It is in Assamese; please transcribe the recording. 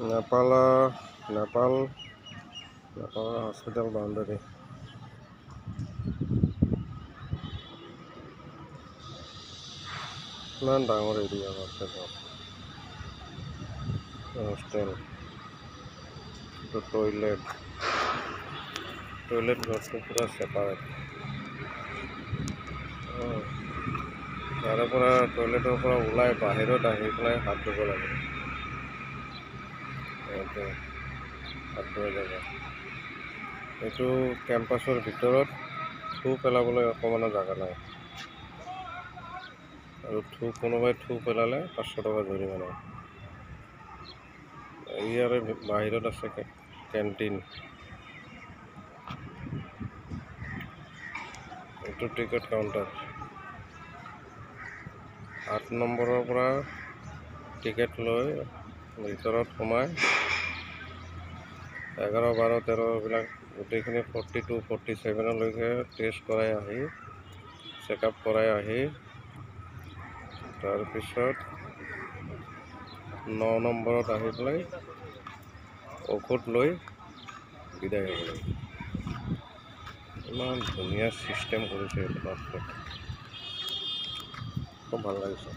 Nepal hospital boundary. Not down area hostel. The toilet was pura separate. তাৰে পৰা টয়লেটৰ পৰা ওলাই বাহিৰত আহি পেলাই হাত ধুব লাগে। হাত ধোৱা জেগা এইটো কেম্পাছৰ ভিতৰত থু পেলাবলৈ অকণমানো জেগা নাই, আৰু কোনোবাই থু পেলালে 500 টকা জৰিমনা। ইয়াৰে বাহিৰত আছে কেণ্টিন। এইটো টিকট কাউণ্টাৰ। 8 নম্বৰৰ পৰা টিকেট লৈ ভিতৰত সোমাই 11, 12, 13 এইবিলাক গোটেইখিনি 42, 47লৈকে টেষ্ট কৰাই আহি চেকআপ কৰাই আহি তাৰপিছত 9 নম্বৰত আহি পেলাই ঔষধ লৈ বিদায় হ'ব লাগে। ইমান ধুনীয়া চিষ্টেম কৰিছে এইটো, খুব ভাল লাগিছে।